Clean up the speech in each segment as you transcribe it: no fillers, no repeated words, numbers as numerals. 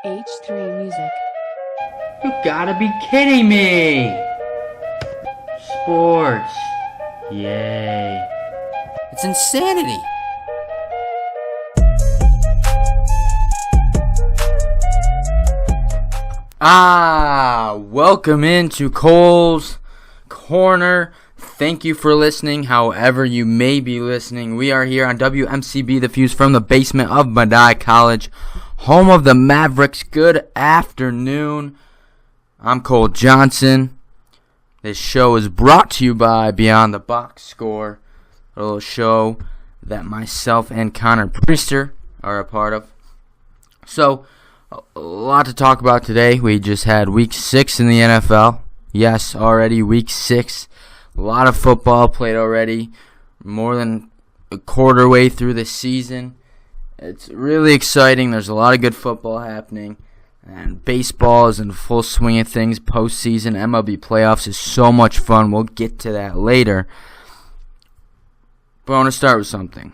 H3 Music. You gotta be kidding me! Sports. Yay. It's insanity. Welcome into Cole's Corner. Thank you for listening, however you may be listening. We are here on WMCB, the Fuse from the basement of Medaille College, home of the Mavericks. Good afternoon. I'm Cole Johnson. This show is brought to you by Beyond the Box Score, a little show that myself and Connor Priester are a part of. So, a lot to talk about today. We just had Week 6 in the NFL. Yes, already Week 6. A lot of football played already. More than a quarter way through the season. It's really exciting. There's a lot of good football happening. And baseball is in full swing of things. Postseason, MLB playoffs is so much fun. We'll get to that later. But I want to start with something.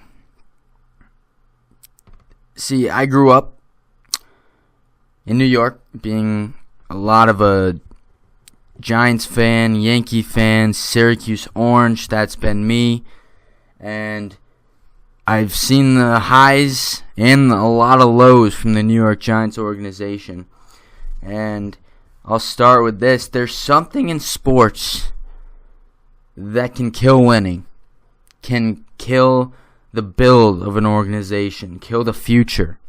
See, I grew up in New York, being a lot of a Giants fan, Yankee fan, Syracuse Orange. That's been me. And I've seen the highs and a lot of lows from the New York Giants organization. And I'll start with this. There's something in sports that can kill winning, can kill the build of an organization, kill the future.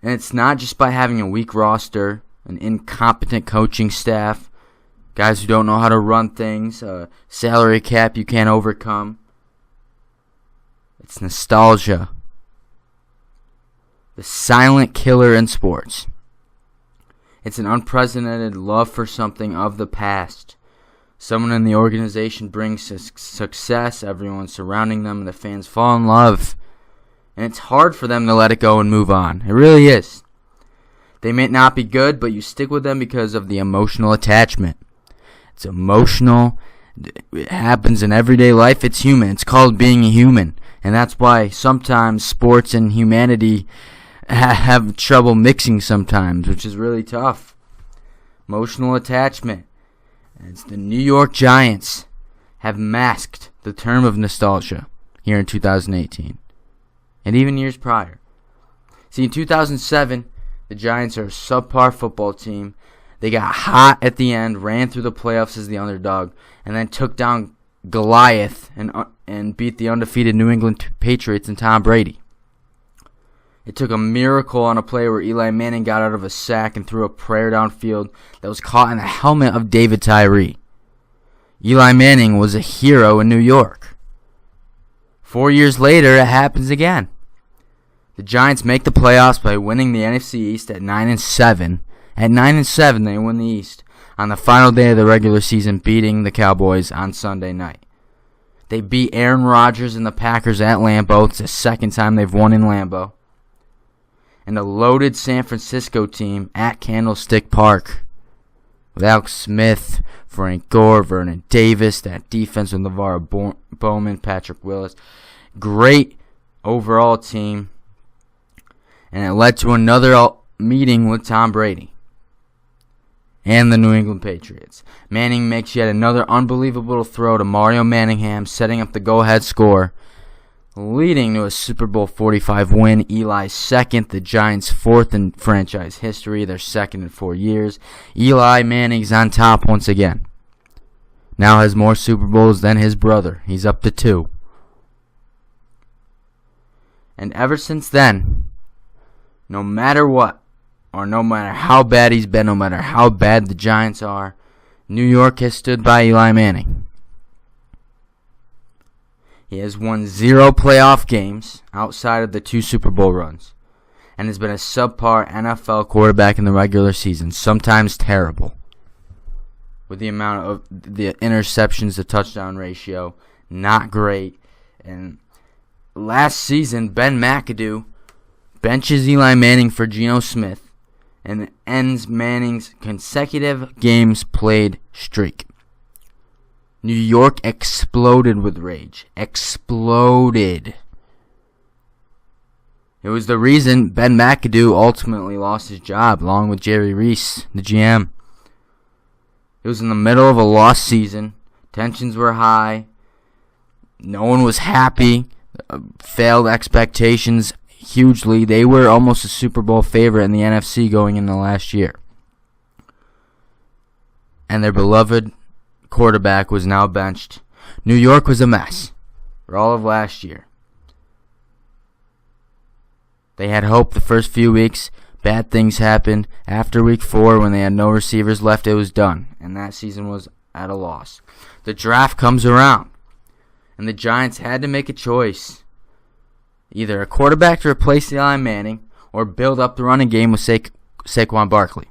And it's not just by having a weak roster, an incompetent coaching staff, guys who don't know how to run things, a salary cap you can't overcome. It's nostalgia. The silent killer in sports. It's an unprecedented love for something of the past. Someone in the organization brings success, everyone surrounding them, and the fans fall in love. And it's hard for them to let it go and move on. It really is. They may not be good, but you stick with them because of the emotional attachment. It's emotional. It happens in everyday life. It's human. It's called being a human. And that's why sometimes sports and humanity have trouble mixing sometimes, which is really tough. Emotional attachment. It's the New York Giants have masked the term of nostalgia here in 2018. And even years prior. See, in 2007, the Giants are a subpar football team. They got hot at the end, ran through the playoffs as the underdog, and then took down Goliath and beat the undefeated New England Patriots and Tom Brady. It took a miracle on a play where Eli Manning got out of a sack and threw a prayer downfield that was caught in the helmet of David Tyree. Eli Manning was a hero in New York. 4 years later, it happens again. The Giants make the playoffs by winning the NFC East at 9-7. At 9-7, they win the East on the final day of the regular season, beating the Cowboys on Sunday night. They beat Aaron Rodgers and the Packers at Lambeau. It's the second time they've won in Lambeau. And a loaded San Francisco team at Candlestick Park with Alex Smith, Frank Gore, Vernon Davis, that defense with LeVar Bowman, Patrick Willis. Great overall team. And it led to another meeting with Tom Brady and the New England Patriots. Manning makes yet another unbelievable throw to Mario Manningham, setting up the go-ahead score, leading to a Super Bowl 45 win. Eli's second, the Giants' fourth in franchise history, their second in 4 years. Eli Manning's on top once again. Now has more Super Bowls than his brother. He's up to 2. And ever since then, no matter what, or no matter how bad he's been, no matter how bad the Giants are, New York has stood by Eli Manning. He has won 0 playoff games outside of the 2 Super Bowl runs, and has been a subpar NFL quarterback in the regular season, sometimes terrible. With the amount of the interceptions to touchdown ratio, not great. And last season, Ben McAdoo benches Eli Manning for Geno Smith and ends Manning's consecutive games played streak. New York exploded with rage. Exploded. It was the reason Ben McAdoo ultimately lost his job, along with Jerry Reese, the GM. It was in the middle of a lost season. Tensions were high. No one was happy. Failed expectations hugely. They were almost a Super Bowl favorite in the NFC going into last year. And their beloved quarterback was now benched. New York was a mess for all of last year. They had hope the first few weeks. Bad things happened. After week 4, when they had no receivers left, it was done. And that season was at a loss. The draft comes around. And the Giants had to make a choice. Either a quarterback to replace Eli Manning or build up the running game with Saquon Barkley.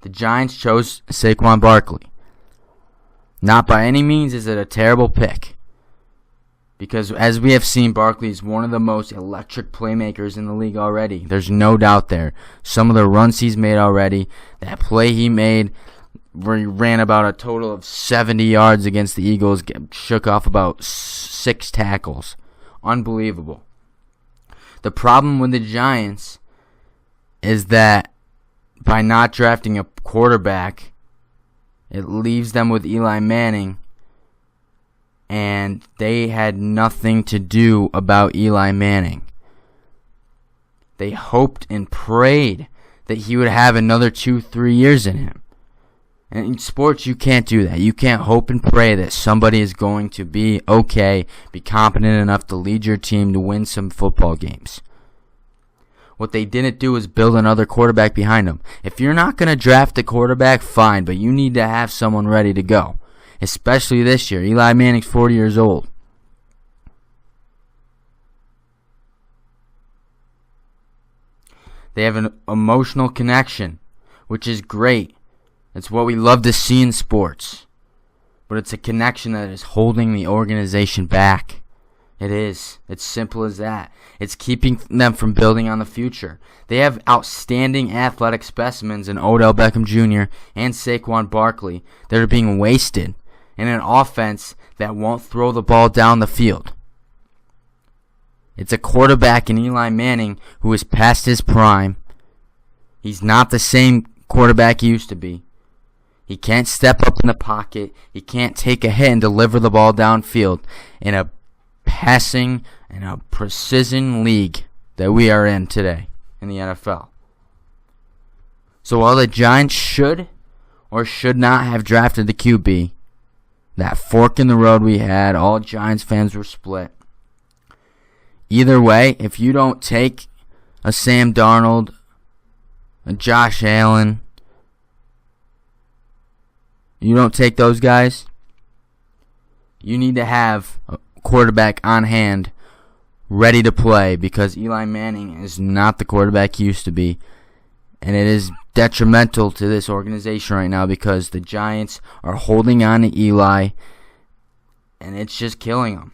The Giants chose Saquon Barkley. Not by any means is it a terrible pick. Because as we have seen, Barkley is one of the most electric playmakers in the league already. There's no doubt there. Some of the runs he's made already, that play he made where he ran about a total of 70 yards against the Eagles, shook off about 6 tackles. Unbelievable. The problem with the Giants is that by not drafting a quarterback, it leaves them with Eli Manning, and they had nothing to do about Eli Manning. They hoped and prayed that he would have another 2-3 years in him. And in sports, you can't do that. You can't hope and pray that somebody is going to be okay, be competent enough to lead your team to win some football games. What they didn't do is build another quarterback behind them. If you're not going to draft a quarterback, fine, but you need to have someone ready to go. Especially this year. Eli Manning's 40 years old. They have an emotional connection, which is great. It's what we love to see in sports. But it's a connection that is holding the organization back. It is. It's simple as that. It's keeping them from building on the future. They have outstanding athletic specimens in Odell Beckham Jr. and Saquon Barkley that are being wasted in an offense that won't throw the ball down the field. It's a quarterback in Eli Manning who is past his prime. He's not the same quarterback he used to be. He can't step up in the pocket. He can't take a hit and deliver the ball downfield in a passing and a precision league that we are in today in the NFL. So while the Giants should or should not have drafted the QB, that fork in the road we had, all Giants fans were split. Either way, if you don't take a Sam Darnold, a Josh Allen, you don't take those guys, you need to have a quarterback on hand ready to play, because Eli Manning is not the quarterback he used to be. And it is detrimental to this organization right now because the Giants are holding on to Eli, and it's just killing them.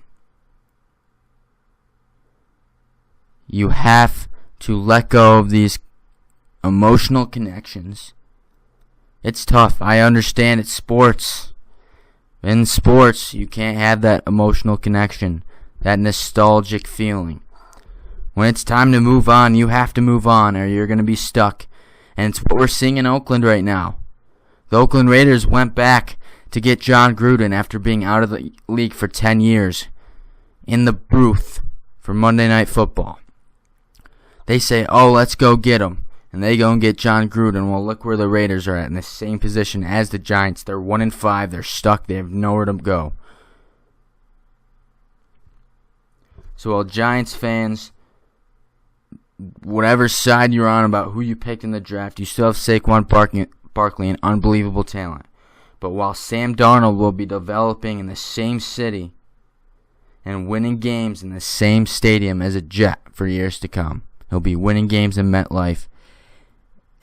You have to let go of these emotional connections. It's tough. I understand it's sports. In sports, you can't have that emotional connection, that nostalgic feeling. When it's time to move on, you have to move on or you're going to be stuck. And it's what we're seeing in Oakland right now. The Oakland Raiders went back to get John Gruden after being out of the league for 10 years in the booth for Monday Night Football. They say, oh, let's go get him. And they go and get John Gruden. Well, look where the Raiders are at, in the same position as the Giants. They're 1-5. They're stuck. They have nowhere to go. So while Giants fans, whatever side you're on about who you picked in the draft, you still have Saquon Barkley, an unbelievable talent. But while Sam Darnold will be developing in the same city and winning games in the same stadium as a Jet for years to come, he'll be winning games in MetLife.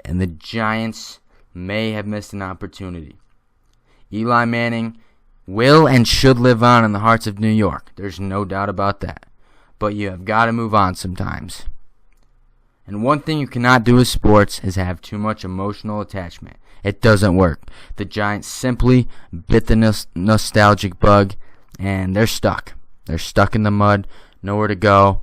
And the Giants may have missed an opportunity. Eli Manning will and should live on in the hearts of New York. There's no doubt about that. But you have got to move on sometimes. And one thing you cannot do with sports is have too much emotional attachment. It doesn't work. The Giants simply bit the nostalgic bug, and they're stuck. They're stuck in the mud, nowhere to go.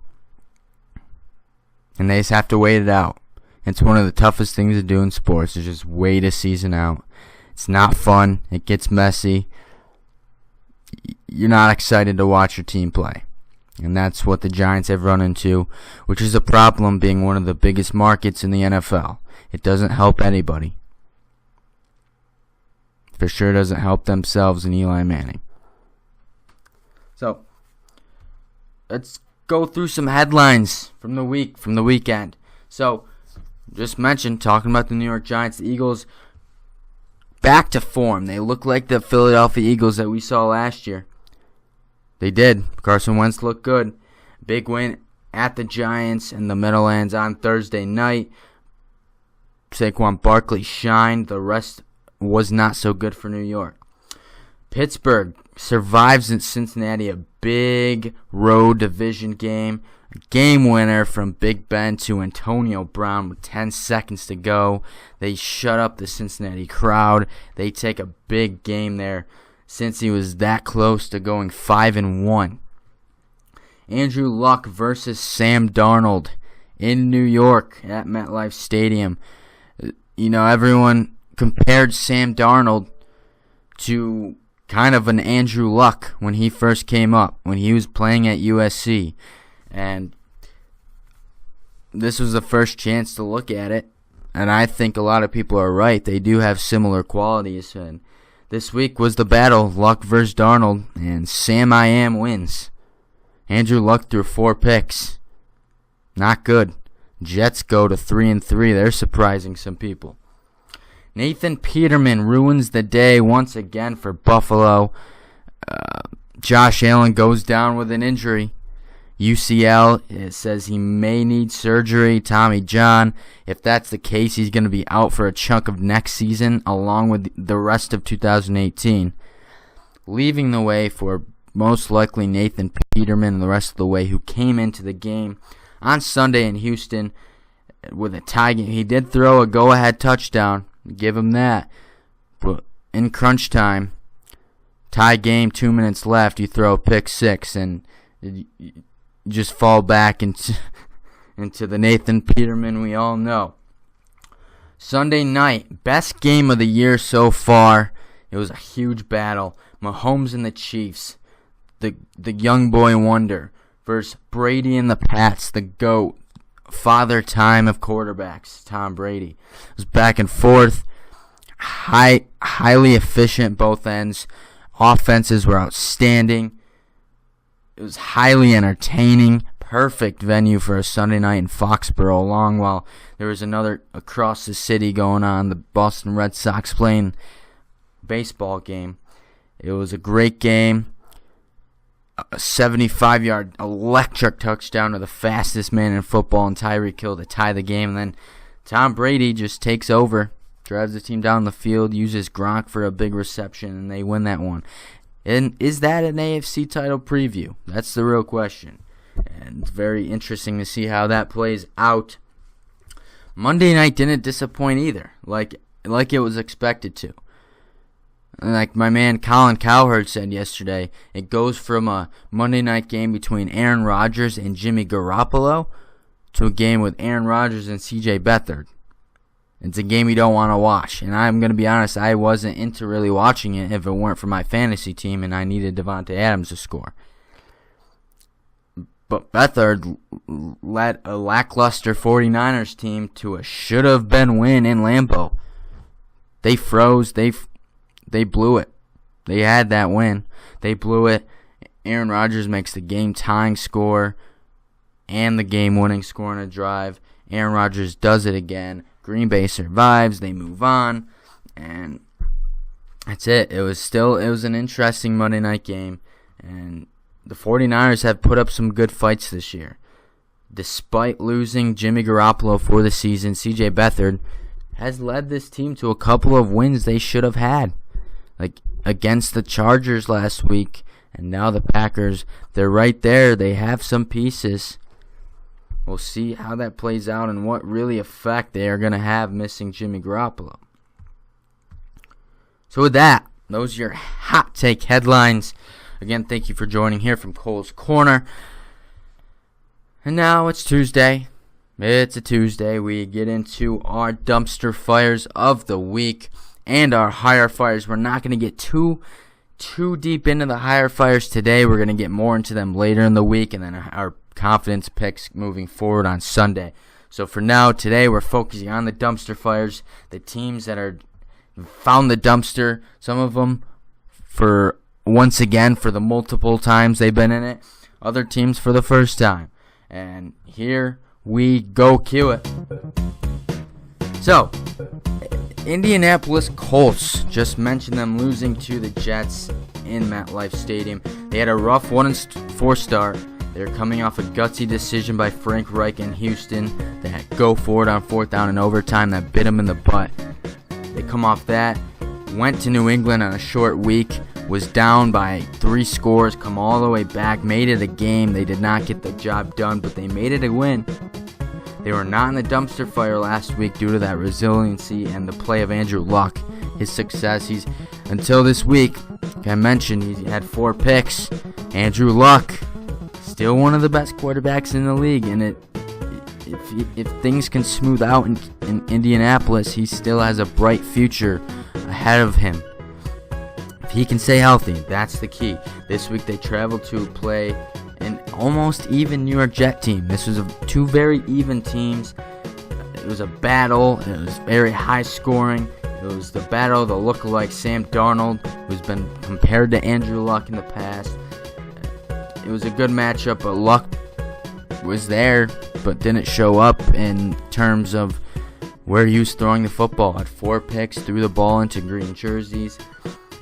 and they just have to wait it out. It's one of the toughest things to do in sports, is just wait a season out. It's not fun. It gets messy. You're not excited to watch your team play. And that's what the Giants have run into, which is a problem being one of the biggest markets in the NFL. It doesn't help anybody. For sure doesn't help themselves and Eli Manning. So, let's go through some headlines from the weekend. So, just mentioned, talking about the New York Giants, the Eagles back to form. They look like the Philadelphia Eagles that we saw last year. They did. Carson Wentz looked good. Big win at the Giants in the Meadowlands on Thursday night. Saquon Barkley shined. The rest was not so good for New York. Pittsburgh survives in Cincinnati, a big road division game. A game winner from Big Ben to Antonio Brown with 10 seconds to go. They shut up the Cincinnati crowd. They take a big game there, since he was that close to going 5-1. Andrew Luck versus Sam Darnold in New York at MetLife Stadium. You know, everyone compared Sam Darnold to kind of an Andrew Luck when he first came up, when he was playing at USC. And this was the first chance to look at it. And I think a lot of people are right. They do have similar qualities. And this week was the battle, Luck versus Darnold, and Sam I Am wins. Andrew Luck threw 4 picks. Not good. Jets go to 3-3. They're surprising some people. Nathan Peterman ruins the day once again for Buffalo. Josh Allen goes down with an injury. UCL, it says he may need surgery. Tommy John, if that's the case, he's going to be out for a chunk of next season along with the rest of 2018. Leaving the way for most likely Nathan Peterman and the rest of the way, who came into the game on Sunday in Houston with a tie game. He did throw a go-ahead touchdown. Give him that. But in crunch time, tie game, 2 minutes left, you throw a pick 6 and you just fall back into the Nathan Peterman we all know. Sunday night, best game of the year so far. It was a huge battle. Mahomes and the Chiefs, the young boy wonder, versus Brady and the Pats, the GOAT, father time of quarterbacks, Tom Brady. It was back and forth, highly efficient both ends. Offenses were outstanding. It was highly entertaining. Perfect venue for a Sunday night in Foxborough, along while there was another across the city going on, the Boston Red Sox playing baseball game. It was a great game. A 75-yard electric touchdown to the fastest man in football, and Tyreek Hill to tie the game. And then Tom Brady just takes over, drives the team down the field, uses Gronk for a big reception, and they win that one. And is that an AFC title preview? That's the real question. And it's very interesting to see how that plays out. Monday night didn't disappoint either, like it was expected to. Like my man Colin Cowherd said yesterday, it goes from a Monday night game between Aaron Rodgers and Jimmy Garoppolo to a game with Aaron Rodgers and C.J. Beathard. It's a game you don't want to watch. And I'm going to be honest, I wasn't into really watching it if it weren't for my fantasy team and I needed Devontae Adams to score. But Beathard led a lackluster 49ers team to a should-have-been win in Lambeau. They froze. They blew it. They had that win. They blew it. Aaron Rodgers makes the game-tying score and the game-winning score on a drive. Aaron Rodgers does it again. Green Bay survives. They move on. And that's it. It was an interesting Monday night game. And the 49ers have put up some good fights this year. Despite losing Jimmy Garoppolo for the season, C.J. Beathard has led this team to a couple of wins they should have had. Like against the Chargers last week, and now the Packers. They're right there. They have some pieces. We'll see how that plays out and what really effect they are going to have missing Jimmy Garoppolo. So with that, those are your hot take headlines. Again, thank you for joining here from Cole's Corner. And now it's Tuesday. It's a Tuesday. We get into our dumpster fires of the week and our higher fires. We're not going to get too deep into the higher fires today. We're going to get more into them later in the week, and then our confidence picks moving forward on Sunday. So for now, today we're focusing on the dumpster fires, the teams that are found the dumpster, some of them for once again for the multiple times they've been in it, other teams for the first time. And here we go, cue it. So, Indianapolis Colts, just mentioned them losing to the Jets in MetLife Stadium. They had a rough 1-4 start. They're coming off a gutsy decision by Frank Reich in Houston that go for it on 4th down in overtime that bit them in the butt. They come off that, went to New England on a short week, was down by 3 scores, come all the way back, made it a game. They did not get the job done, but they made it a win. They were not in the dumpster fire last week due to that resiliency and the play of Andrew Luck. His success, until this week, like I mentioned, he had 4 picks. Andrew Luck, still one of the best quarterbacks in the league, and if things can smooth out in Indianapolis, he still has a bright future ahead of him. If he can stay healthy, that's the key. This week they traveled to play an almost even New York Jet team. This was 2 very even teams. It was a battle. It was very high scoring. It was the battle of the lookalike Sam Darnold, who's been compared to Andrew Luck in the past. It was a good matchup, but Luck was there, but didn't show up in terms of where he was throwing the football. Had 4 picks, threw the ball into green jerseys,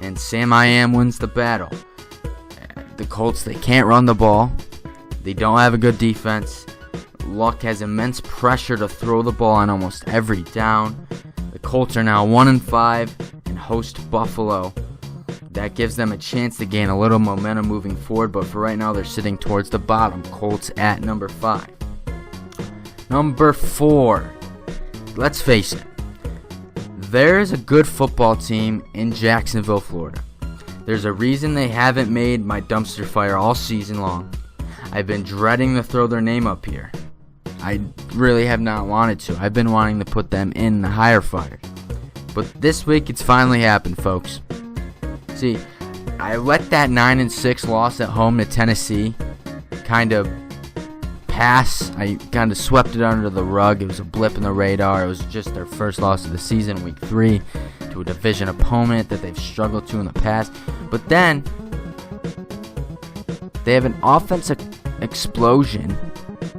and Sam I Am wins the battle. The Colts, they can't run the ball. They don't have a good defense. Luck has immense pressure to throw the ball on almost every down. The Colts are now 1-5 and host Buffalo. That gives them a chance to gain a little momentum moving forward, but for right now they're sitting towards the bottom. Colts at number 5. Number 4. Let's face it. There's a good football team in Jacksonville, Florida. There's a reason they haven't made my dumpster fire all season long. I've been dreading to throw their name up here. I really have not wanted to. I've been wanting to put them in the higher fire. But this week it's finally happened, folks. See, I let that 9-6 loss at home to Tennessee kind of pass. I kind of swept it under the rug. It was a blip in the radar. It was just their first loss of the season, week 3, to a division opponent that they've struggled to in the past. But then they have an offensive explosion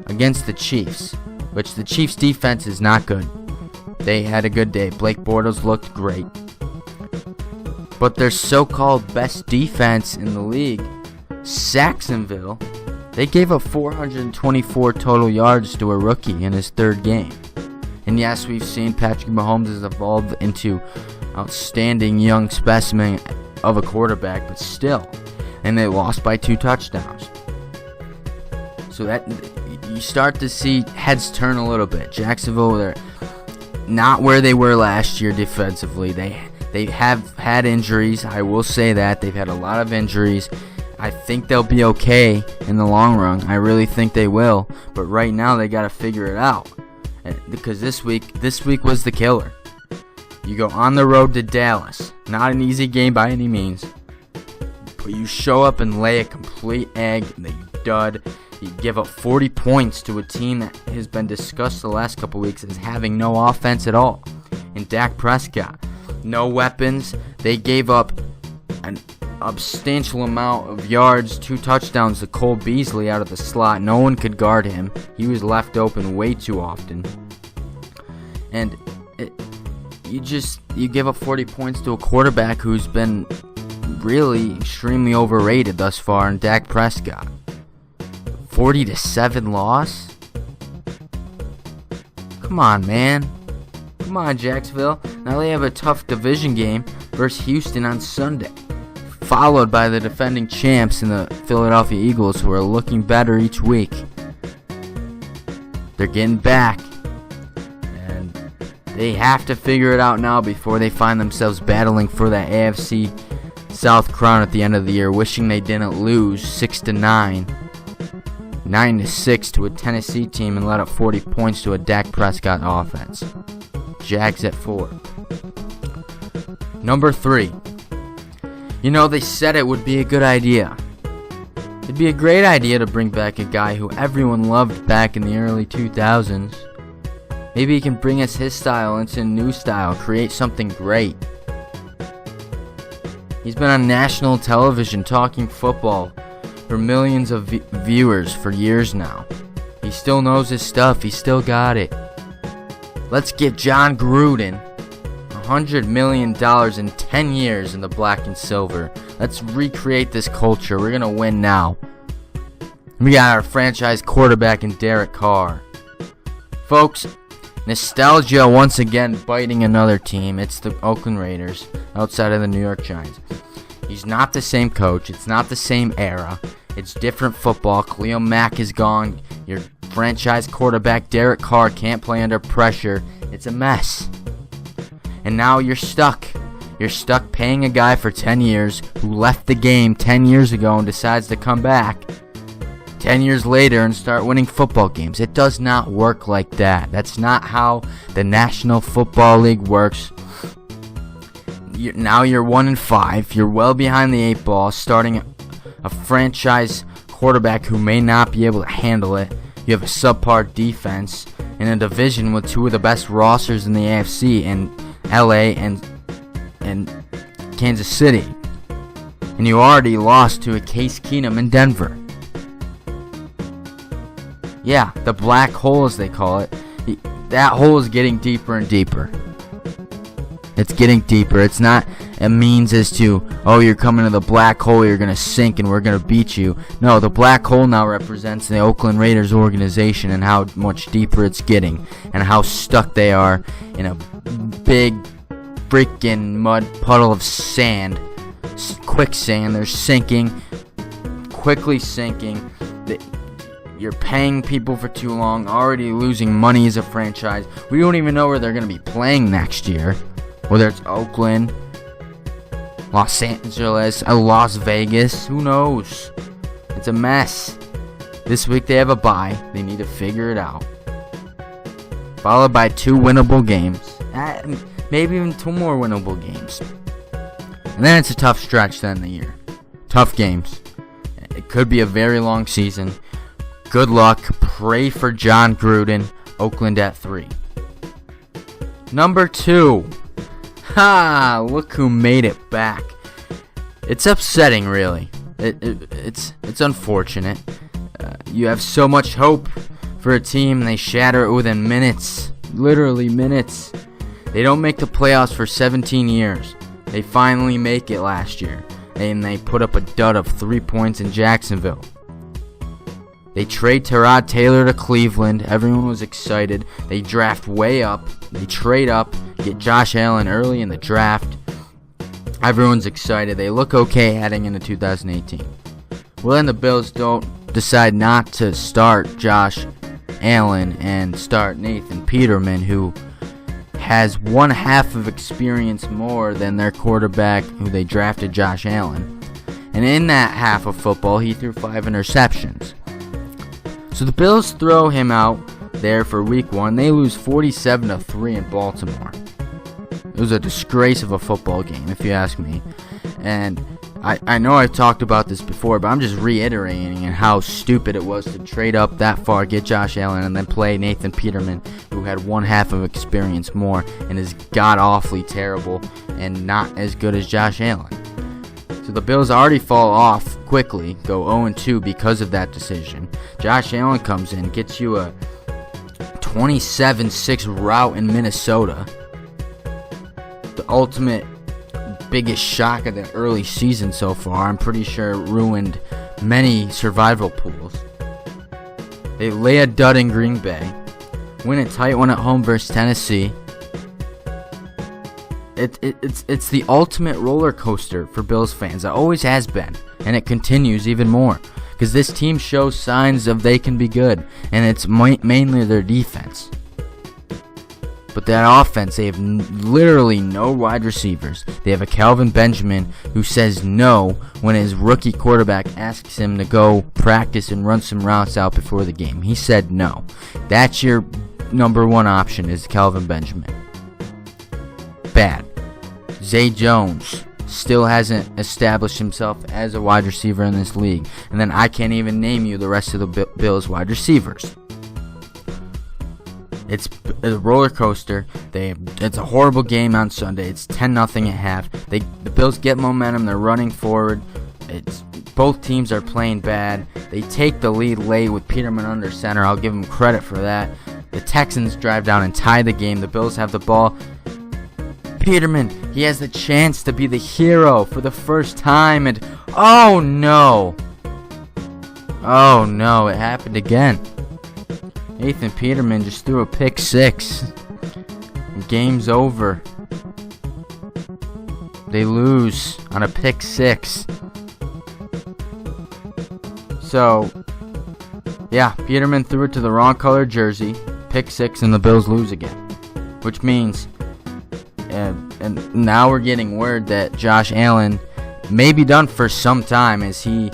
against the Chiefs, which the Chiefs' defense is not good. They had a good day. Blake Bortles looked great. But their so-called best defense in the league, Saxonville, they gave up 424 total yards to a rookie in his 3rd game. And yes, we've seen Patrick Mahomes has evolved into outstanding young specimen of a quarterback, but still. And they lost by 2 touchdowns. So that you start to see heads turn a little bit. Jacksonville, they're not where they were last year defensively. They have had injuries. I will say that. They've had a lot of injuries. I think they'll be okay in the long run. I really think they will. But right now they got to figure it out. Because this week was the killer. You go on the road to Dallas. Not an easy game by any means. But you show up and lay a complete egg. And they dud. You give up 40 points to a team that has been discussed the last couple weeks as having no offense at all. And Dak Prescott, no weapons. They gave up an substantial amount of yards, 2 touchdowns to Cole Beasley out of the slot. No one could guard him. He was left open way too often. And you give up 40 points to a quarterback who's been really extremely overrated thus far in Dak Prescott. 40-7 loss? Come on, man. Come on, Jacksonville. Now they have a tough division game versus Houston on Sunday, followed by the defending champs in the Philadelphia Eagles, who are looking better each week. They're getting back, and they have to figure it out now before they find themselves battling for that AFC South crown at the end of the year, wishing they didn't lose 6-9 9-6 to a Tennessee team and let up 40 points to a Dak Prescott offense. Jags at 4. Number 3. They said it would be a good idea. It'd be a great idea to bring back a guy who everyone loved back in the early 2000s. Maybe he can bring us his style into a new style, create something great. He's been on national television talking football for millions of viewers for years now. He still knows his stuff. He still got it. Let's get John Gruden $100 million in 10 years in the black and silver. Let's recreate this culture. We're going to win now. We got our franchise quarterback in Derek Carr. Folks, nostalgia once again biting another team. It's the Oakland Raiders outside of the New York Giants. He's not the same coach. It's not the same era. It's different football. Khalil Mack is gone. Your franchise quarterback, Derek Carr, can't play under pressure. It's a mess. And now you're stuck. You're stuck paying a guy for 10 years who left the game 10 years ago and decides to come back 10 years later and start winning football games. It does not work like that. That's not how the National Football League works. Now you're 1-5. You're well behind the 8 ball, starting a franchise quarterback who may not be able to handle it. You have a subpar defense in a division with 2 of the best rosters in the AFC in LA and Kansas City. And you already lost to a Case Keenum in Denver. Yeah, the black hole as they call it. That hole is getting deeper and deeper. It's getting deeper. It's not a means as to, oh, you're coming to the black hole, you're going to sink and we're going to beat you. No, the black hole now represents the Oakland Raiders organization and how much deeper it's getting and how stuck they are in a big freaking mud puddle of sand. Quicksand. They're sinking. Quickly sinking. You're paying people for too long. Already losing money as a franchise. We don't even know where they're going to be playing next year. Whether it's Oakland, Los Angeles, Las Vegas, who knows? It's a mess. This week they have a bye. They need to figure it out. Followed by 2 winnable games. Maybe even 2 more winnable games. And then it's a tough stretch to end the year. Tough games. It could be a very long season. Good luck. Pray for John Gruden. Oakland at 3. Number 2. Ha! Look who made it back. It's upsetting, really. It's unfortunate. You have so much hope for a team, and they shatter it within minutes. Literally minutes. They don't make the playoffs for 17 years. They finally make it last year, and they put up a dud of 3 points in Jacksonville. They trade Tyrod Taylor to Cleveland. Everyone was excited. They draft way up. They trade up, get Josh Allen early in the draft. Everyone's excited. They look okay heading into 2018. Well, then the Bills decide not to start Josh Allen and start Nathan Peterman, who has 1/2 of experience more than their quarterback who they drafted, Josh Allen. And in that half of football, he threw 5 interceptions. So the Bills throw him out there for week 1. They lose 47-3 in Baltimore. It was a disgrace of a football game, if you ask me. And I know I've talked about this before, but I'm just reiterating how stupid it was to trade up that far, get Josh Allen, and then play Nathan Peterman, who had 1/2 of experience more and is god-awfully terrible and not as good as Josh Allen. So the Bills already fall off quickly, go 0-2 because of that decision. Josh Allen comes in, gets you a 27-6 rout in Minnesota. The ultimate biggest shock of the early season so far. I'm pretty sure it ruined many survival pools. They lay a dud in Green Bay, win a tight one at home versus Tennessee. It's the ultimate roller coaster for Bills fans. It always has been, and it continues even more because this team shows signs of they can be good, and it's mainly their defense. But that offense, they have literally no wide receivers. They have a Calvin Benjamin who says no when his rookie quarterback asks him to go practice and run some routes out before the game. He said no. That's your number one option, is Calvin Benjamin. Bad. Zay Jones still hasn't established himself as a wide receiver in this league. And then I can't even name you the rest of the Bills wide receivers. It's a roller coaster. It's a horrible game on Sunday. It's 10-0 at half. The Bills get momentum. They're running forward. Both teams are playing bad. They take the lead late with Peterman under center. I'll give them credit for that. The Texans drive down and tie the game. The Bills have the ball. Peterman, he has the chance to be the hero for the first time, and oh no, it happened again. Nathan Peterman just threw a pick six. Game's over. They lose on a pick six. So, yeah, Peterman threw it to the wrong color jersey. Pick six, and the Bills lose again. Which means, and now we're getting word that Josh Allen may be done for some time, as he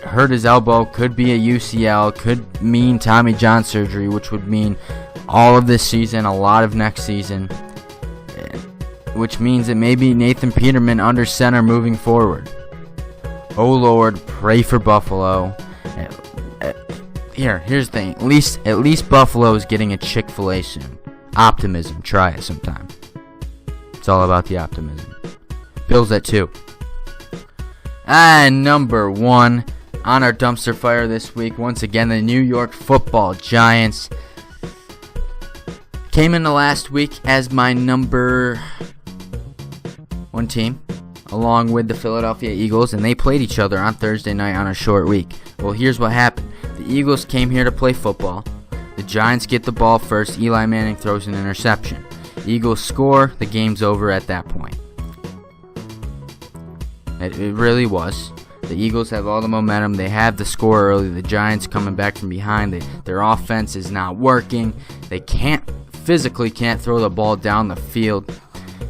hurt his elbow, could be a UCL, could mean Tommy John surgery, which would mean all of this season, a lot of next season, which means it may be Nathan Peterman under center moving forward. Oh Lord, pray for Buffalo. Here's the thing. At least Buffalo is getting a Chick-fil-A soon. Optimism. Try it sometime. It's all about the optimism. Bills at 2. And number 1 on our dumpster fire this week, once again, the New York Football Giants came into last week as my number 1 team, along with the Philadelphia Eagles, and they played each other on Thursday night on a short week. Well, here's what happened. The Eagles came here to play football. The Giants get the ball first. Eli Manning throws an interception. The Eagles score. The game's over at that point. It really was. The Eagles have all the momentum. They have the score early. The Giants coming back from behind. Their offense is not working. They physically can't throw the ball down the field.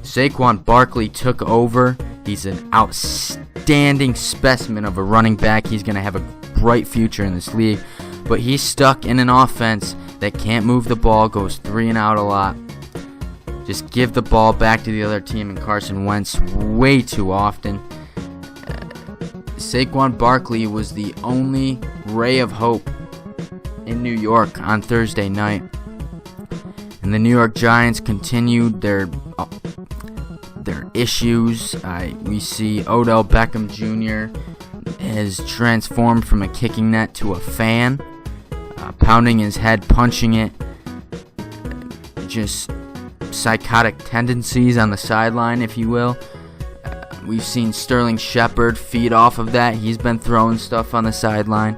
Saquon Barkley took over. He's an outstanding specimen of a running back. He's going to have a bright future in this league. But he's stuck in an offense that can't move the ball, goes 3 and out a lot. Just give the ball back to the other team and Carson Wentz way too often. Saquon Barkley was the only ray of hope in New York on Thursday night. And the New York Giants continued their issues. We see Odell Beckham Jr. has transformed from a kicking net to a fan, pounding his head, punching it. Just psychotic tendencies on the sideline, if you will. We've seen Sterling Shepard feed off of that. He's been throwing stuff on the sideline.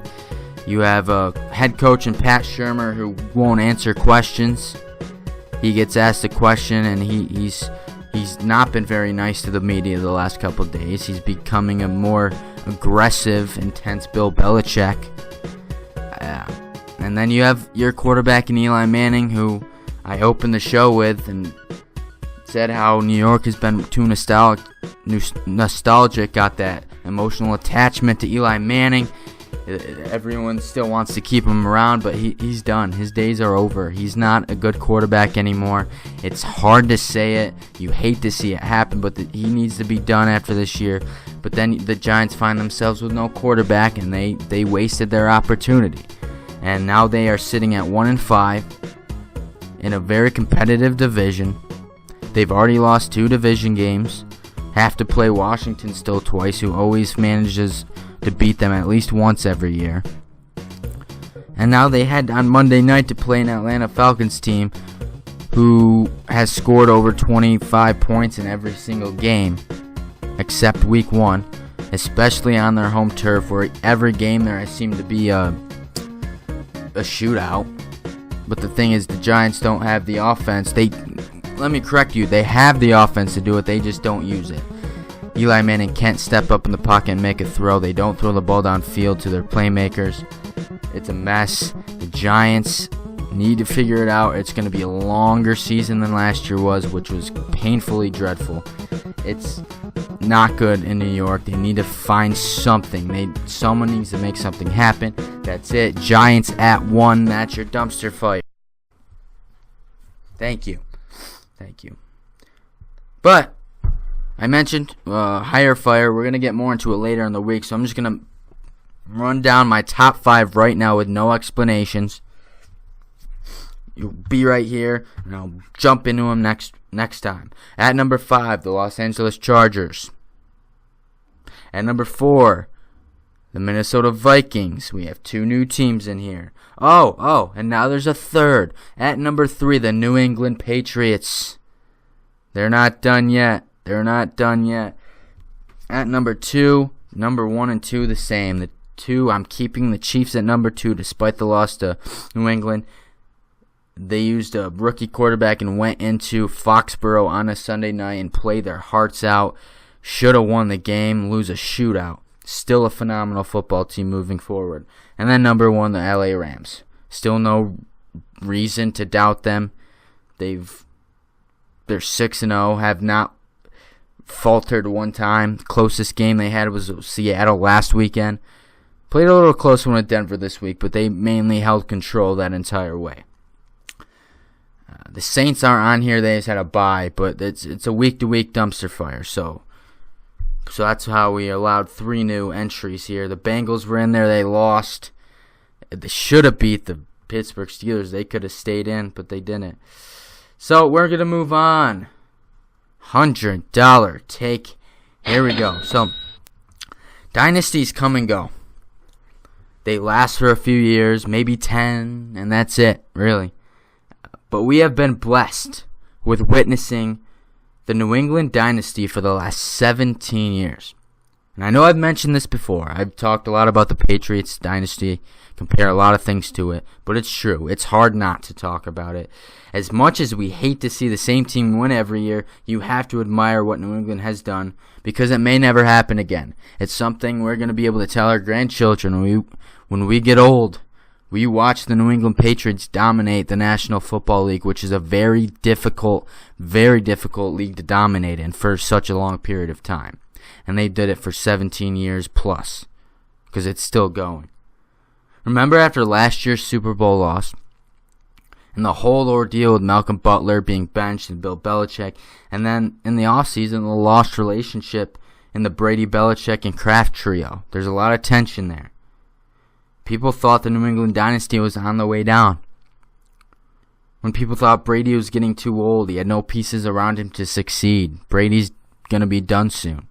You have a head coach in Pat Shurmur who won't answer questions. He gets asked a question and he's not been very nice to the media the last couple of days. He's becoming a more aggressive, intense Bill Belichick. And then you have your quarterback in Eli Manning, who I opened the show with and said how New York has been too nostalgic, got that emotional attachment to Eli Manning. Everyone still wants to keep him around, but he's done. His days are over. He's not a good quarterback anymore. It's hard to say it. You hate to see it happen, but he needs to be done after this year. But then the Giants find themselves with no quarterback, and they wasted their opportunity. And now they are sitting at 1-5 in a very competitive division. They've already lost 2 division games. Have to play Washington still twice, who always manages to beat them at least once every year. And now they head on Monday night to play an Atlanta Falcons team who has scored over 25 points in every single game except week 1, especially on their home turf, where every game there has seemed to be a shootout. But the thing is, the Giants don't have the offense. Let me correct you, they have the offense to do it, they just don't use it. Eli Manning can't step up in the pocket and make a throw. They don't throw the ball downfield to their playmakers. It's a mess. The Giants need to figure it out. It's going to be a longer season than last year was, which was painfully dreadful. It's not good in New York. They need to find something. Someone needs to make something happen. That's it. Giants at 1. That's your dumpster fire. Thank you. But I mentioned higher fire. We're going to get more into it later in the week, so I'm just going to run down my top 5 right now with no explanations. You'll be right here, and I'll jump into them next time. At number 5, the Los Angeles Chargers. At number 4, the Minnesota Vikings. We have 2 new teams in here. Oh, and now there's a third. At number 3, the New England Patriots. They're not done yet. At number 2, number 1 and 2 the same. The 2, I'm keeping the Chiefs at number 2 despite the loss to New England. They used a rookie quarterback and went into Foxborough on a Sunday night and played their hearts out. Should have won the game, lose a shootout. Still a phenomenal football team moving forward. And then number 1, the LA Rams. Still no reason to doubt them. They're 6-0, have not faltered one time. The closest game they had was Seattle last weekend. Played a little closer with Denver this week, but they mainly held control that entire way. The Saints aren't on here. They just had a bye, but it's a week-to-week dumpster fire. So that's how we allowed 3 new entries here. The Bengals were in there. They lost. They should have beat the Pittsburgh Steelers. They could have stayed in, but they didn't. So we're going to move on. $100 take. Here we go. So dynasties come and go. They last for a few years, maybe 10, and that's it, really. But we have been blessed with witnessing the New England dynasty for the last 17 years. And I know I've mentioned this before. I've talked a lot about the Patriots dynasty, compare a lot of things to it, but it's true. It's hard not to talk about it. As much as we hate to see the same team win every year, you have to admire what New England has done because it may never happen again. It's something we're going to be able to tell our grandchildren when we get old. We watch the New England Patriots dominate the National Football League, which is a very difficult league to dominate in for such a long period of time. And they did it for 17 years plus, because it's still going. Remember after last year's Super Bowl loss, and the whole ordeal with Malcolm Butler being benched and Bill Belichick, and then in the offseason, the lost relationship in the Brady, Belichick, and Kraft trio. There's a lot of tension there. People thought the New England dynasty was on the way down. When people thought Brady was getting too old, he had no pieces around him to succeed. Brady's going to be done soon.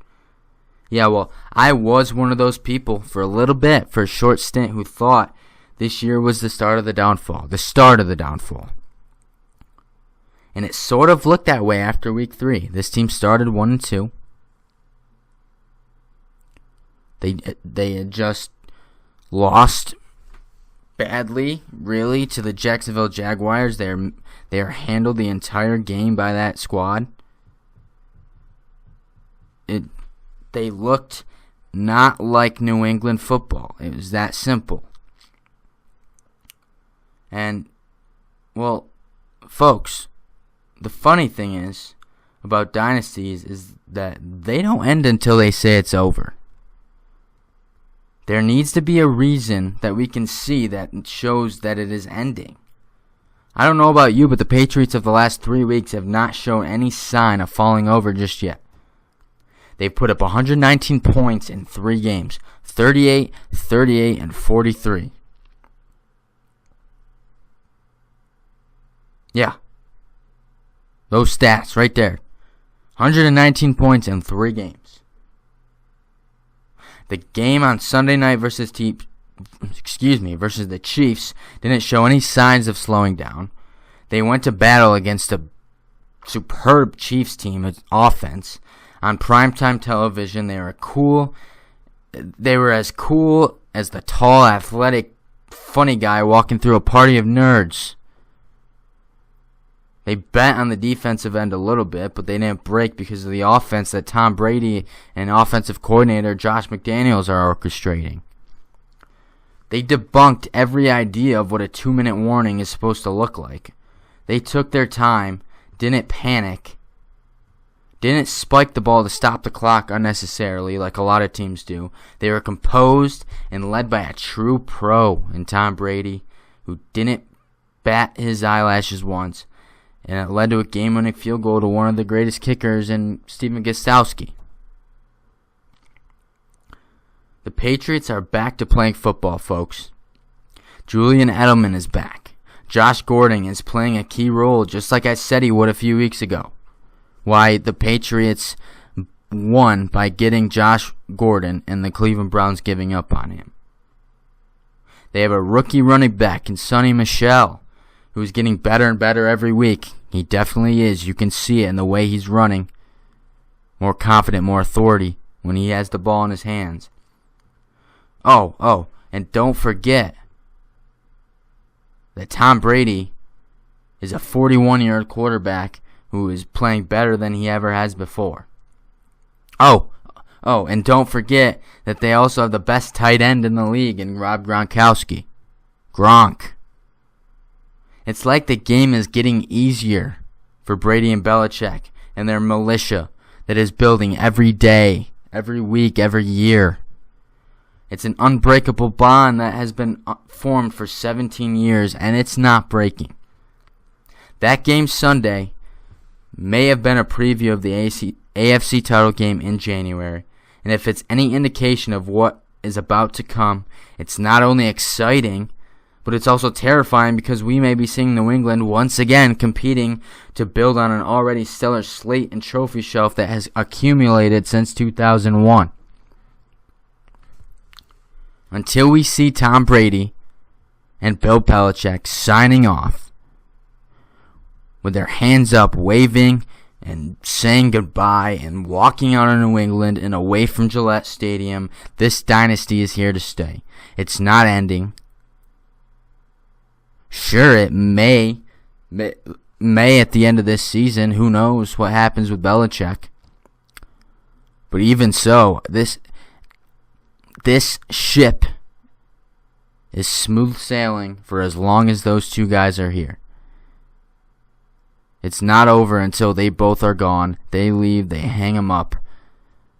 Yeah, well, I was one of those people for a little bit, for a short stint, who thought this year was the start of the downfall. And it sort of looked that way after week 3. This team started 1-2. They had just lost badly, really, to the Jacksonville Jaguars. They are handled the entire game by that squad. They looked not like New England football. It was that simple. And, well, folks, the funny thing is about dynasties is that they don't end until they say it's over. There needs to be a reason that we can see that shows that it is ending. I don't know about you, but the Patriots of the last 3 weeks have not shown any sign of falling over just yet. They've put up 119 points in 3 games. 38, 38, and 43. Yeah. Those stats right there. 119 points in 3 games. The game on Sunday night versus the Chiefs didn't show any signs of slowing down. They went to battle against a superb Chiefs team offense. On primetime television, they were as cool as the tall, athletic, funny guy walking through a party of nerds. They bent on the defensive end a little bit, but they didn't break because of the offense that Tom Brady and offensive coordinator Josh McDaniels are orchestrating. They debunked every idea of what a 2-minute warning is supposed to look like. They took their time, didn't panic, didn't spike the ball to stop the clock unnecessarily like a lot of teams do. They were composed and led by a true pro in Tom Brady, who didn't bat his eyelashes once, and it led to a game-winning field goal to one of the greatest kickers in Stephen Gostkowski. The Patriots are back to playing football, folks. Julian Edelman is back. Josh Gordon is playing a key role, just like I said he would a few weeks ago. Why the Patriots won by getting Josh Gordon and the Cleveland Browns giving up on him. They have a rookie running back in Sonny Michel, who's getting better and better every week. He definitely is. You can see it in the way he's running. More confident, more authority when he has the ball in his hands. Oh, and don't forget that Tom Brady is a 41-year-old quarterback who is playing better than he ever has before. Oh, and don't forget that they also have the best tight end in the league in Rob Gronkowski. Gronk. It's like the game is getting easier for Brady and Belichick and their militia that is building every day, every week, every year. It's an unbreakable bond that has been formed for 17 years, and it's not breaking. That game Sunday may have been a preview of the AFC title game in January, and if it's any indication of what is about to come, it's not only exciting, but it's also terrifying because we may be seeing New England once again competing to build on an already stellar slate and trophy shelf that has accumulated since 2001. Until we see Tom Brady and Bill Belichick signing off with their hands up, waving and saying goodbye and walking out of New England and away from Gillette Stadium, this dynasty is here to stay. It's not ending. Sure, it may at the end of this season. Who knows what happens with Belichick? But even so, this ship is smooth sailing for as long as those two guys are here. It's not over until they both are gone. They leave, they hang them up.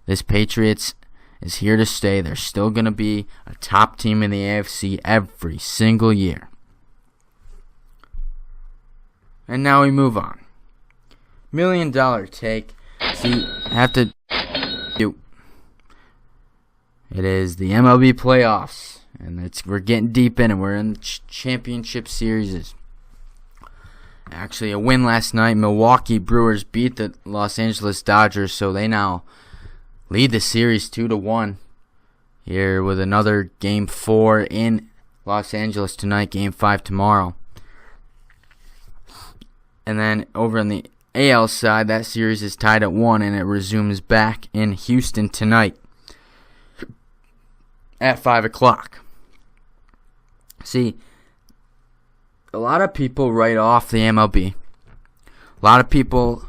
This Patriots is here to stay. They're still going to be a top team in the AFC every single year. And now we move on. $1 million take. See, I have to do. It is the MLB playoffs, and we're getting deep in it. We're in the championship series. Actually, a win last night. Milwaukee Brewers beat the Los Angeles Dodgers, so they now lead the series 2-1. Here with another Game 4 in Los Angeles tonight, Game 5 tomorrow. And then over on the AL side, that series is tied at 1, and it resumes back in Houston tonight at 5 o'clock. See, a lot of people write off the MLB. A lot of people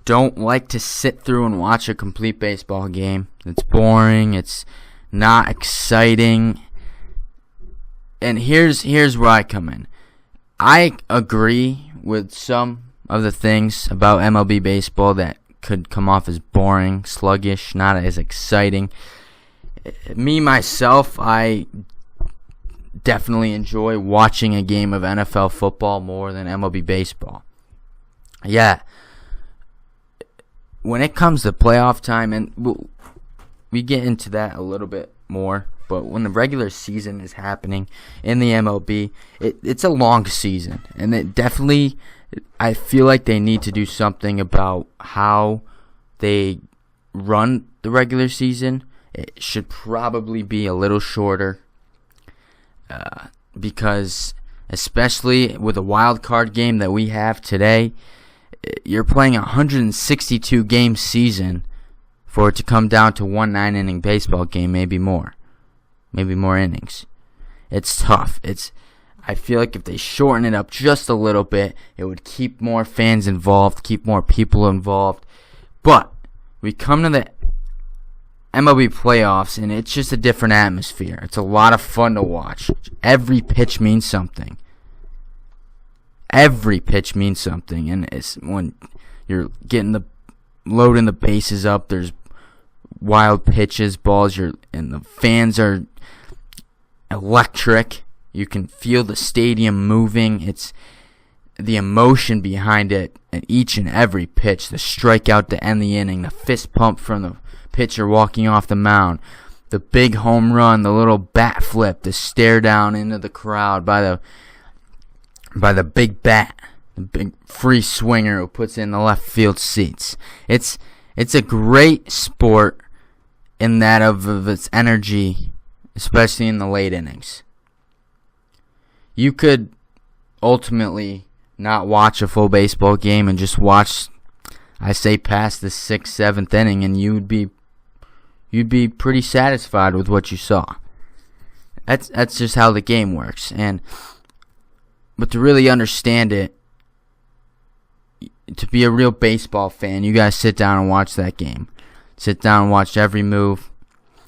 don't like to sit through and watch a complete baseball game. It's boring. It's not exciting. And here's where I come in. I agree with some of the things about MLB baseball that could come off as boring, sluggish, not as exciting. Me, myself, I definitely enjoy watching a game of NFL football more than MLB baseball. Yeah. When it comes to playoff time, and we get into that a little bit more, but when the regular season is happening in the MLB, it's a long season. And it definitely, I feel like they need to do something about how they run the regular season. It should probably be a little shorter because especially with a wild card game that we have today, you're playing a 162 game season for it to come down to one 9-inning baseball game, maybe more innings. It's tough. I feel like if they shorten it up just a little bit, it would keep more fans involved, keep more people involved. But we come to the MLB playoffs, and it's just a different atmosphere. It's a lot of fun to watch. Every pitch means something. Every pitch means something, and it's when you're loading the bases up, there's wild pitches, balls, and the fans are electric. You can feel the stadium moving. It's the emotion behind it at each and every pitch, the strikeout to end the inning, the fist pump from the pitcher walking off the mound, the big home run, the little bat flip, the stare down into the crowd by the big bat, the big free swinger who puts in the left field seats. It's a great sport in that of its energy, especially in the late innings. You could ultimately not watch a full baseball game and just watch, I say, past the 6th, 7th inning, and you'd be pretty satisfied with what you saw. That's just how the game works. But to really understand it, to be a real baseball fan, you guys sit down and watch that game. Sit down and watch every move,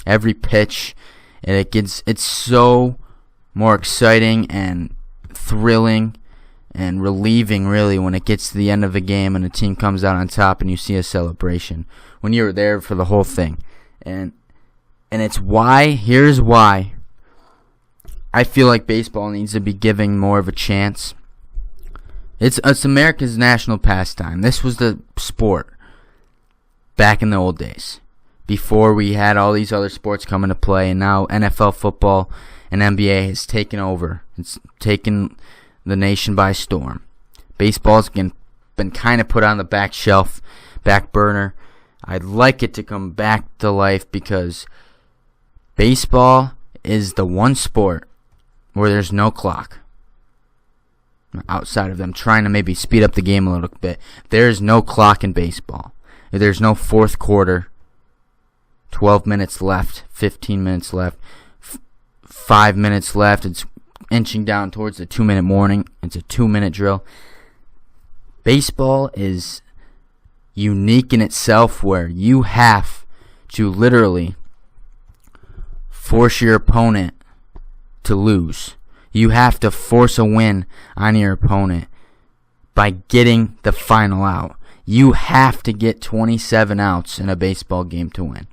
every pitch, and it's so more exciting and thrilling and relieving, really, when it gets to the end of the game and the team comes out on top and you see a celebration when you were there for the whole thing. And here's why I feel like baseball needs to be given more of a chance. It's America's national pastime. This was the sport back in the old days, before we had all these other sports come into play, and now NFL football and NBA has taken over. It's taken the nation by storm. Baseball's been kind of put on the back shelf, back burner. I'd like it to come back to life, because baseball is the one sport where there's no clock. Outside of them trying to maybe speed up the game a little bit, there is no clock in baseball. There's no fourth quarter, 12 minutes left, 15 minutes left, 5 minutes left. It's inching down towards the 2-minute warning. It's a 2-minute drill. Baseball is unique in itself, where you have to literally force your opponent to lose. You have to force a win on your opponent by getting the final out. You have to get 27 outs in a baseball game to win.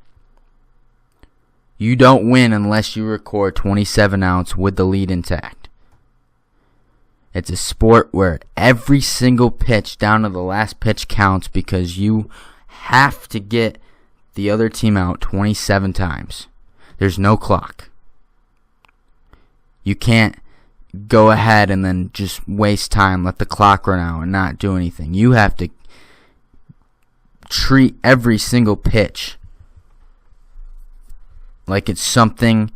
You don't win unless you record 27 outs with the lead intact. It's a sport where every single pitch down to the last pitch counts, because you have to get the other team out 27 times. There's no clock. You can't go ahead and then just waste time, let the clock run out, and not do anything. You have to treat every single pitch like it's something,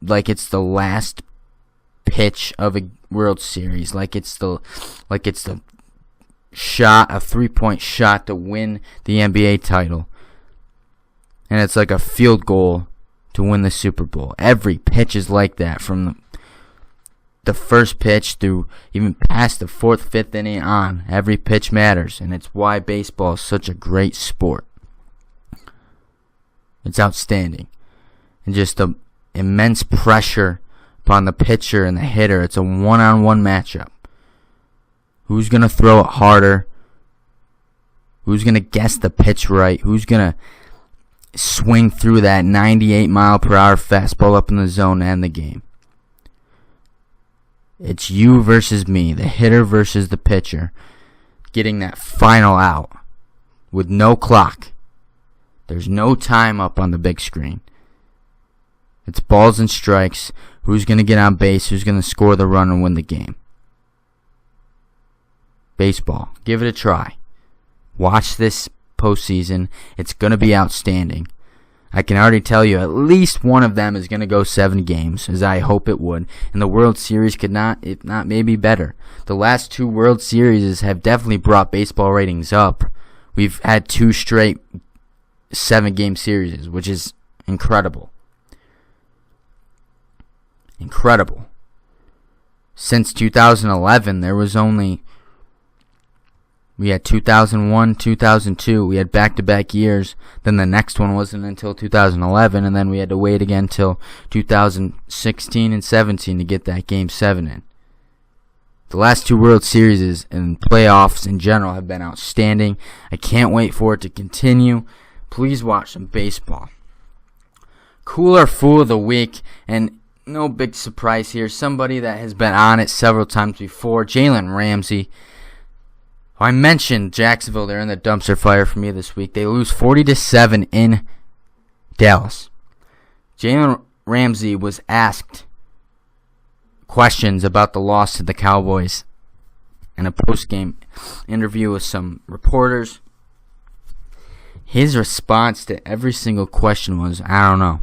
like it's the last pitch of a World Series, like it's the shot, a 3-point shot to win the NBA title, and it's like a field goal to win the Super Bowl. Every pitch is like that, from the first pitch through even past the 4th, 5th inning on. Every pitch matters, and it's why baseball is such a great sport. It's outstanding. And just the immense pressure upon the pitcher and the hitter. It's a one-on-one matchup. Who's going to throw it harder? Who's going to guess the pitch right? Who's going to swing through that 98-mile-per-hour fastball up in the zone to end the game? It's you versus me, the hitter versus the pitcher, getting that final out with no clock. There's no time up on the big screen. It's balls and strikes. Who's going to get on base? Who's going to score the run and win the game? Baseball. Give it a try. Watch this postseason. It's going to be outstanding. I can already tell you at least one of them is going to go 7 games, as I hope it would. And the World Series could not, if not maybe better. The last 2 World Series have definitely brought baseball ratings up. We've had 2 straight 7-game series, which is incredible. Incredible. Since 2011, there was only We had 2001, 2002. We had back-to-back years. Then the next one wasn't until 2011, and then we had to wait again until 2016 and 17 to get that Game 7 in. The last two World Series and playoffs in general have been outstanding. I can't wait for it to continue. Please watch some baseball. Cooler Fool of the Week, and no big surprise here. Somebody that has been on it several times before, Jalen Ramsey. I mentioned Jacksonville. They're in the dumpster fire for me this week. They lose 40-7 in Dallas. Jalen Ramsey was asked questions about the loss to the Cowboys in a post-game interview with some reporters. His response to every single question was, I don't know.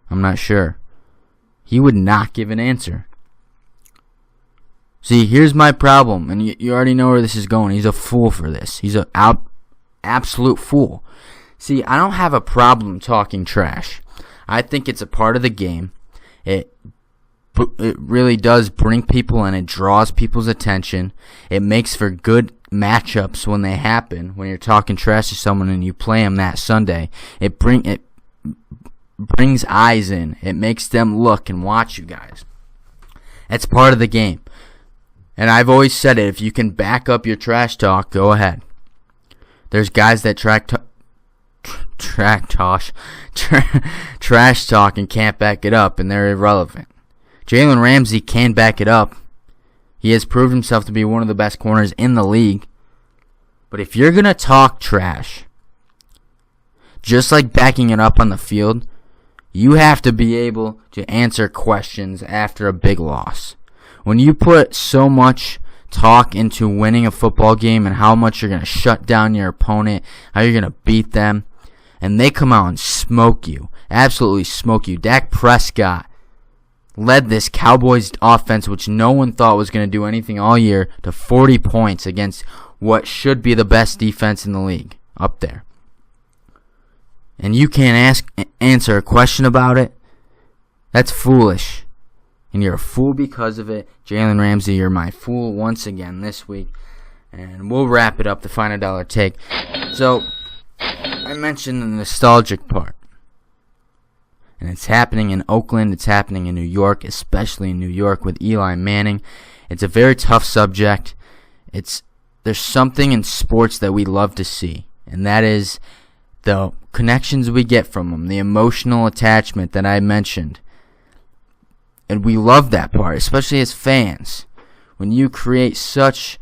I'm not sure. He would not give an answer. See, here's my problem, and you already know where this is going. He's a fool for this. He's an absolute fool. See, I don't have a problem talking trash. I think it's a part of the game. It really does bring people in. It draws people's attention. It makes for good matchups when they happen. When you're talking trash to someone and you play them that Sunday, it brings eyes in. It makes them look and watch you guys. It's part of the game. And I've always said it, if you can back up your trash talk, go ahead. There's guys that trash talk and can't back it up, and they're irrelevant. Jalen Ramsey can back it up. He has proved himself to be one of the best corners in the league. But if you're going to talk trash, just like backing it up on the field, you have to be able to answer questions after a big loss. When you put so much talk into winning a football game and how much you're going to shut down your opponent, how you're going to beat them, and they come out and smoke you, absolutely smoke you. Dak Prescott led this Cowboys offense, which no one thought was going to do anything all year, to 40 points against what should be the best defense in the league up there. And you can't answer a question about it? That's foolish. And you're a fool because of it. Jalen Ramsey, you're my fool once again this week. And we'll wrap it up, the final dollar take. So, I mentioned the nostalgic part. And it's happening in Oakland. It's happening in New York, especially in New York with Eli Manning. It's a very tough subject. There's something in sports that we love to see. And that is the connections we get from them. The emotional attachment that I mentioned. And we love that part, especially as fans. When you create such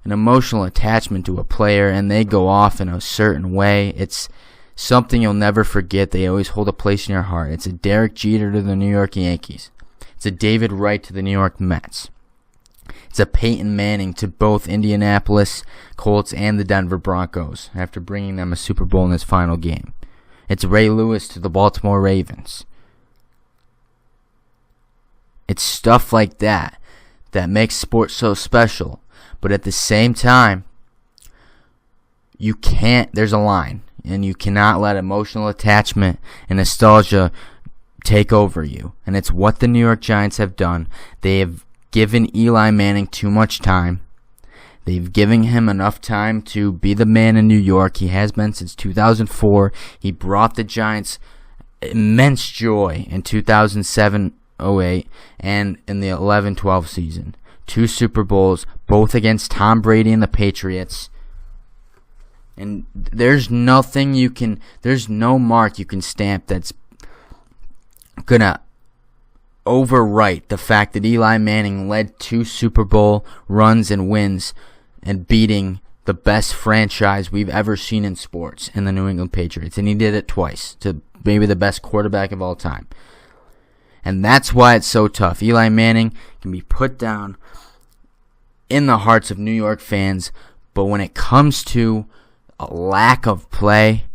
an emotional attachment to a player and they go off in a certain way, it's something you'll never forget. They always hold a place in your heart. It's a Derek Jeter to the New York Yankees. It's a David Wright to the New York Mets. It's a Peyton Manning to both Indianapolis Colts and the Denver Broncos after bringing them a Super Bowl in his final game. It's Ray Lewis to the Baltimore Ravens. It's stuff like that that makes sports so special. But at the same time, there's a line. And you cannot let emotional attachment and nostalgia take over you. And it's what the New York Giants have done. They have given Eli Manning too much time. They've given him enough time to be the man in New York. He has been since 2004. He brought the Giants immense joy in 2007-08 and in the 11-12 season. 2 Super Bowls, both against Tom Brady and the Patriots. And there's no mark you can stamp that's gonna overwrite the fact that Eli Manning led 2 Super Bowl runs and wins and beating the best franchise we've ever seen in sports in the New England Patriots. And he did it twice to maybe the best quarterback of all time. And that's why it's so tough. Eli Manning can be put down in the hearts of New York fans, but when it comes to a lack of play,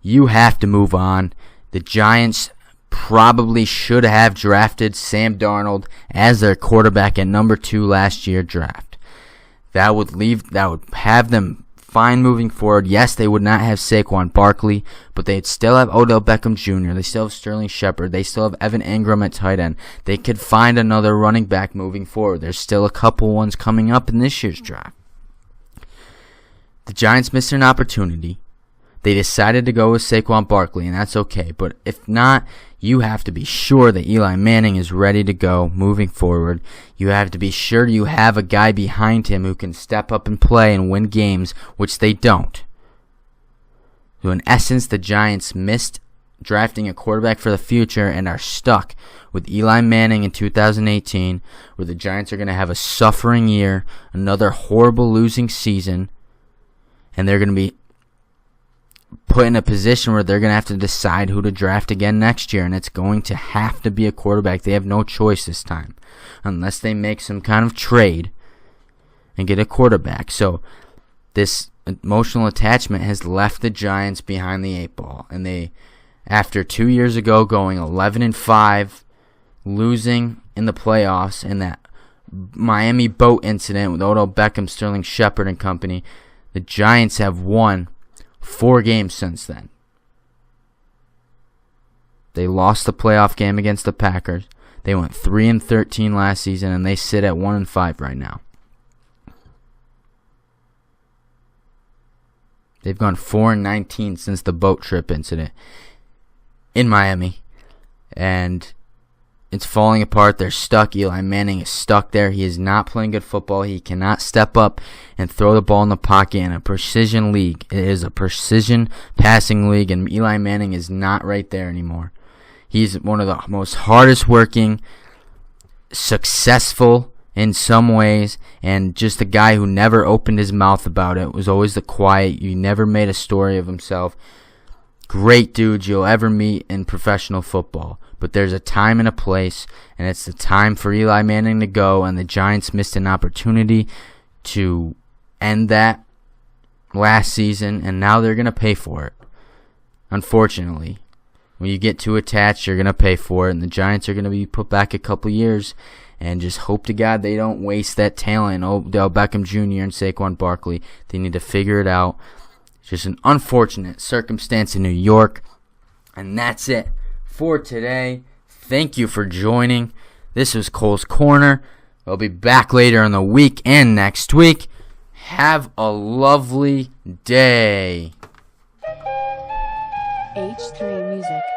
you have to move on. The Giants probably should have drafted Sam Darnold as their quarterback at number 2 last year draft. That would have them fine moving forward. Yes, they would not have Saquon Barkley, but they'd still have Odell Beckham Jr. They still have Sterling Shepard. They still have Evan Ingram at tight end. They could find another running back moving forward. There's still a couple ones coming up in this year's draft. The Giants missed an opportunity. They decided to go with Saquon Barkley, and that's okay. But if not, you have to be sure that Eli Manning is ready to go moving forward. You have to be sure you have a guy behind him who can step up and play and win games, which they don't. So in essence, the Giants missed drafting a quarterback for the future and are stuck with Eli Manning in 2018, where the Giants are going to have a suffering year, another horrible losing season, and they're going to be put in a position where they're going to have to decide who to draft again next year, and it's going to have to be a quarterback. They have no choice this time unless they make some kind of trade and get a quarterback. So this emotional attachment has left the Giants behind the 8 ball, and they, after 2 years ago going 11-5, losing in the playoffs in that Miami boat incident with Odell Beckham, Sterling Shepard and company, the Giants have won 4 games since then. They lost the playoff game against the Packers. They went 3-13 last season, and they sit at 1-5 right now. They've gone 4-19 since the boat trip incident in Miami, and it's falling apart. They're stuck. Eli Manning is stuck there. He is not playing good football. He cannot step up and throw the ball in the pocket in a precision league. It is a precision passing league, and Eli Manning is not right there anymore. He's one of the most hardest working, successful in some ways, and just a guy who never opened his mouth about it. Was always the quiet. He never made a story of himself. Great dude you'll ever meet in professional football. But there's a time and a place, and it's the time for Eli Manning to go, and the Giants missed an opportunity to end that last season, and now they're going to pay for it. Unfortunately, when you get too attached, you're going to pay for it, and the Giants are going to be put back a couple years, and just hope to God they don't waste that talent, Odell Beckham Jr. and Saquon Barkley. They need to figure it out. It's just an unfortunate circumstance in New York, and that's it for today. Thank you for joining. This was Cole's Corner. I'll be back later in the week and next week. Have a lovely day. H3 Music.